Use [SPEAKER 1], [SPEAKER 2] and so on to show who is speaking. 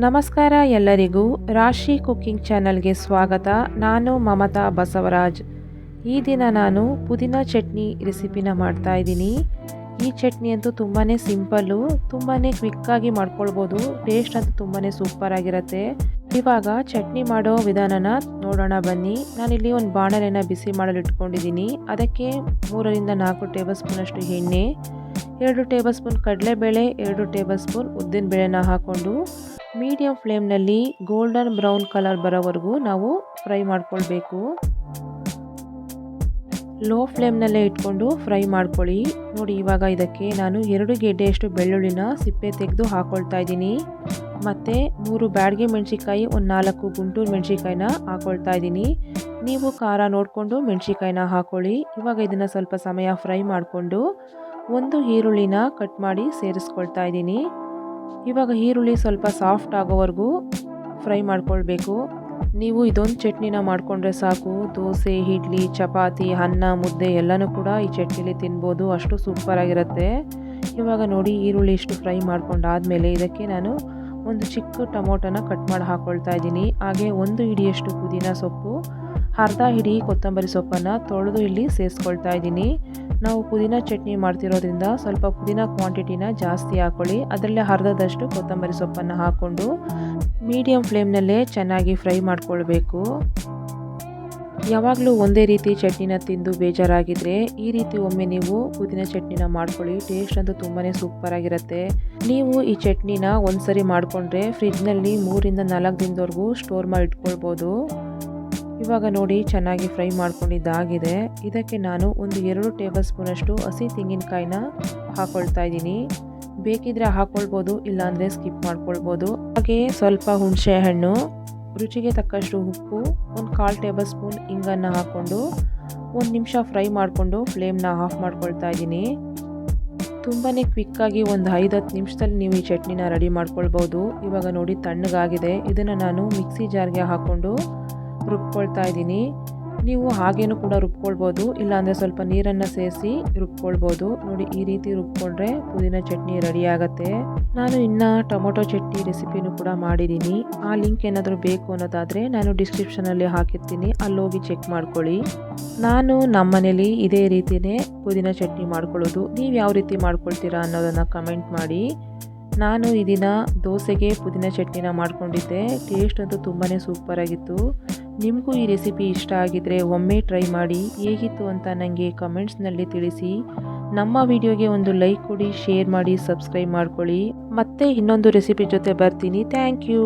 [SPEAKER 1] ನಮಸ್ಕಾರ ಎಲ್ಲರಿಗೂ ರಾಶಿ ಕುಕ್ಕಿಂಗ್ ಚಾನಲ್ಗೆ ಸ್ವಾಗತ. ನಾನು ಮಮತಾ ಬಸವರಾಜ್. ಈ ದಿನ ನಾನು ಪುದೀನ ಚಟ್ನಿ ರೆಸಿಪಿನ ಮಾಡ್ತಾ ಇದ್ದೀನಿ. ಈ ಚಟ್ನಿ ಅಂತೂ ತುಂಬಾ ಸಿಂಪಲ್ಲು, ತುಂಬಾ ಕ್ವಿಕ್ಕಾಗಿ ಮಾಡ್ಕೊಳ್ಬೋದು. ಟೇಸ್ಟ್ ಅಂತೂ ತುಂಬಾ ಸೂಪರ್ ಆಗಿರುತ್ತೆ. ಇವಾಗ ಚಟ್ನಿ ಮಾಡೋ ವಿಧಾನನ ನೋಡೋಣ ಬನ್ನಿ. ನಾನಿಲ್ಲಿ ಒಂದು ಬಾಣಲೆನ ಬಿಸಿ ಮಾಡಲು ಇಟ್ಕೊಂಡಿದ್ದೀನಿ. ಅದಕ್ಕೆ 3-4 ಟೇಬಲ್ ಸ್ಪೂನಷ್ಟು ಎಣ್ಣೆ, 2 ಟೇಬಲ್ ಸ್ಪೂನ್ ಕಡಲೆಬೇಳೆ, 2 ಟೇಬಲ್ ಸ್ಪೂನ್ ಉದ್ದಿನಬೇಳೆನ ಹಾಕ್ಕೊಂಡು ಮೀಡಿಯಂ ಫ್ಲೇಮ್ನಲ್ಲಿ ಗೋಲ್ಡನ್ ಬ್ರೌನ್ ಕಲರ್ ಬರೋವರೆಗೂ ನಾವು ಫ್ರೈ ಮಾಡ್ಕೊಳ್ಬೇಕು. ಲೋ ಫ್ಲೇಮ್ನಲ್ಲೇ ಇಟ್ಕೊಂಡು ಫ್ರೈ ಮಾಡ್ಕೊಳ್ಳಿ. ನೋಡಿ, ಇವಾಗ ಇದಕ್ಕೆ ನಾನು 2 ಗೆಡ್ಡೆಯಷ್ಟು ಬೆಳ್ಳುಳ್ಳಿನ ಸಿಪ್ಪೆ ತೆಗೆದು ಹಾಕ್ಕೊಳ್ತಾ ಇದ್ದೀನಿ. ಮತ್ತು 3 ಬ್ಯಾಡಗಿ ಮೆಣಸಿಕಾಯಿ, 4 ಗುಂಟೂರು ಮೆಣಸಿಕಾಯಿನ ಹಾಕ್ಕೊಳ್ತಾ ಇದ್ದೀನಿ. ನೀವು ಖಾರ ನೋಡಿಕೊಂಡು ಮೆಣಸಿಕಾಯಿನ ಹಾಕ್ಕೊಳ್ಳಿ. ಇವಾಗ ಇದನ್ನು ಸ್ವಲ್ಪ ಸಮಯ ಫ್ರೈ ಮಾಡಿಕೊಂಡು 1 ಈರುಳ್ಳಿನ ಕಟ್ ಮಾಡಿ ಸೇರಿಸ್ಕೊಳ್ತಾ ಇದ್ದೀನಿ. ಇವಾಗ ಈರುಳ್ಳಿ ಸ್ವಲ್ಪ ಸಾಫ್ಟ್ ಆಗೋವರೆಗೂ ಫ್ರೈ ಮಾಡ್ಕೊಳ್ಬೇಕು. ನೀವು ಇದೊಂದು ಚಟ್ನಿನ ಮಾಡಿಕೊಂಡ್ರೆ ಸಾಕು, ದೋಸೆ, ಇಡ್ಲಿ, ಚಪಾತಿ, ಅನ್ನ, ಮುದ್ದೆ ಎಲ್ಲನೂ ಕೂಡ ಈ ಚಟ್ನಿಲಿ ತಿನ್ಬೋದು. ಅಷ್ಟು ಸೂಪರಾಗಿರುತ್ತೆ. ಇವಾಗ ನೋಡಿ, ಈರುಳ್ಳಿ ಇಷ್ಟು ಫ್ರೈ ಮಾಡ್ಕೊಂಡಾದಮೇಲೆ ಇದಕ್ಕೆ ನಾನು ಒಂದು ಚಿಕ್ಕ ಟೊಮೊಟೊನ ಕಟ್ ಮಾಡಿ ಹಾಕ್ಕೊಳ್ತಾ ಇದ್ದೀನಿ. ಹಾಗೆ 1 ಹಿಡಿಯಷ್ಟು ಪುದೀನ ಸೊಪ್ಪು, ಅರ್ಧ ಹಿಡಿ ಕೊತ್ತಂಬರಿ ಸೊಪ್ಪನ್ನು ತೊಳೆದು ಇಲ್ಲಿ ಸೇರಿಸ್ಕೊಳ್ತಾ ಇದ್ದೀನಿ. ನಾವು ಪುದೀನ ಚಟ್ನಿ ಮಾಡ್ತಿರೋದ್ರಿಂದ ಸ್ವಲ್ಪ ಪುದೀನ ಕ್ವಾಂಟಿಟಿನ ಜಾಸ್ತಿ ಹಾಕ್ಕೊಳ್ಳಿ. ಅದರಲ್ಲೇ ಅರ್ಧದಷ್ಟು ಕೊತ್ತಂಬರಿ ಸೊಪ್ಪನ್ನು ಹಾಕ್ಕೊಂಡು ಮೀಡಿಯಂ ಫ್ಲೇಮ್ನಲ್ಲೇ ಚೆನ್ನಾಗಿ ಫ್ರೈ ಮಾಡ್ಕೊಳ್ಬೇಕು. ಯಾವಾಗಲೂ ಒಂದೇ ರೀತಿ ಚಟ್ನಿನ ತಿಂದು ಬೇಜಾರಾಗಿದ್ದರೆ ಈ ರೀತಿ ಒಮ್ಮೆ ನೀವು ಪುದೀನ ಚಟ್ನಿನ ಮಾಡ್ಕೊಳ್ಳಿ. ಟೇಸ್ಟ್ ಅಂತೂ ತುಂಬಾ ಸೂಪರಾಗಿರುತ್ತೆ. ನೀವು ಈ ಚಟ್ನಿನ ಒಂದ್ಸರಿ ಮಾಡಿಕೊಂಡ್ರೆ ಫ್ರಿಜ್ನಲ್ಲಿ 3-4 ದಿನದವರೆಗೂ ಸ್ಟೋರ್ ಮಾಡಿ ಇಟ್ಕೊಳ್ಬೋದು. ಇವಾಗ ನೋಡಿ, ಚೆನ್ನಾಗಿ ಫ್ರೈ ಮಾಡ್ಕೊಂಡಿದ್ದಾಗಿದೆ. ಇದಕ್ಕೆ ನಾನು ಒಂದು 2 ಟೇಬಲ್ ಸ್ಪೂನಷ್ಟು ಹಸಿ ತೆಂಗಿನಕಾಯಿನ ಹಾಕ್ಕೊಳ್ತಾ ಇದ್ದೀನಿ. ಬೇಕಿದ್ರೆ ಹಾಕ್ಕೊಳ್ಬೋದು, ಇಲ್ಲಾಂದರೆ ಸ್ಕಿಪ್ ಮಾಡ್ಕೊಳ್ಬೋದು. ಹಾಗೆ ಸ್ವಲ್ಪ ಹುಣಸೆ ಹಣ್ಣು, ರುಚಿಗೆ ತಕ್ಕಷ್ಟು ಉಪ್ಪು, 1/4 ಟೇಬಲ್ ಸ್ಪೂನ್ ಇಂಗನ್ನು ಹಾಕ್ಕೊಂಡು 1 ನಿಮಿಷ ಫ್ರೈ ಮಾಡಿಕೊಂಡು ಫ್ಲೇಮ್ನ ಆಫ್ ಮಾಡ್ಕೊಳ್ತಾ ಇದ್ದೀನಿ. ತುಂಬಾ ಕ್ವಿಕ್ಕಾಗಿ ಒಂದು 5-10 ನಿಮಿಷದಲ್ಲಿ ನೀವು ಈ ಚಟ್ನಿನ ರೆಡಿ ಮಾಡ್ಕೊಳ್ಬೋದು. ಇವಾಗ ನೋಡಿ, ತಣ್ಣಗಾಗಿದೆ. ಇದನ್ನು ನಾನು ಮಿಕ್ಸಿ ಜಾರ್ಗೆ ಹಾಕ್ಕೊಂಡು ರುಬ್ಕೊಳ್ತಾ ಇದ್ದೀನಿ. ನೀವು ಹಾಗೇನೂ ಕೂಡ ರುಬ್ಕೊಳ್ಬೋದು, ಇಲ್ಲಾಂದರೆ ಸ್ವಲ್ಪ ನೀರನ್ನು ಸೇರಿಸಿ ರುಬ್ಕೊಳ್ಬೋದು. ನೋಡಿ, ಈ ರೀತಿ ರುಬ್ಕೊಂಡ್ರೆ ಪುದೀನ ಚಟ್ನಿ ರೆಡಿ ಆಗುತ್ತೆ. ನಾನು ಇನ್ನು ಟೊಮೊಟೊ ಚಟ್ನಿ ರೆಸಿಪಿನೂ ಕೂಡ ಮಾಡಿದ್ದೀನಿ. ಆ ಲಿಂಕ್ ಏನಾದರೂ ಬೇಕು ಅನ್ನೋದಾದರೆ ನಾನು ಡಿಸ್ಕ್ರಿಪ್ಷನಲ್ಲಿ ಹಾಕಿರ್ತೀನಿ, ಅಲ್ಲೋಗಿ ಚೆಕ್ ಮಾಡ್ಕೊಳ್ಳಿ. ನಾನು ನಮ್ಮ ಮನೇಲಿ ಇದೇ ರೀತಿಯೇ ಪುದೀನ ಚಟ್ನಿ ಮಾಡ್ಕೊಳ್ಳೋದು. ನೀವು ಯಾವ ರೀತಿ ಮಾಡ್ಕೊಳ್ತೀರಾ ಅನ್ನೋದನ್ನು ಕಮೆಂಟ್ ಮಾಡಿ. ನಾನು ಈ ದಿನ ದೋಸೆಗೆ ಪುದೀನ ಚಟ್ನಿನ ಮಾಡ್ಕೊಂಡಿದ್ದೆ. ಟೇಸ್ಟ್ ಅಂತೂ ತುಂಬಾ ಸೂಪರಾಗಿತ್ತು. ನಿಮಗೂ ಈ ರೆಸಿಪಿ ಇಷ್ಟ ಆಗಿದ್ದರೆ ಒಮ್ಮೆ ಟ್ರೈ ಮಾಡಿ. ಹೇಗಿತ್ತು ಅಂತ ನನಗೆ ಕಮೆಂಟ್ಸ್ನಲ್ಲಿ ತಿಳಿಸಿ. ನಮ್ಮ ವಿಡಿಯೋಗೆ ಒಂದು ಲೈಕ್ ಕೊಡಿ, ಶೇರ್ ಮಾಡಿ, ಸಬ್ಸ್ಕ್ರೈಬ್ ಮಾಡ್ಕೊಳ್ಳಿ. ಮತ್ತೆ ಇನ್ನೊಂದು ರೆಸಿಪಿ ಜೊತೆ ಬರ್ತೀನಿ. Thank you.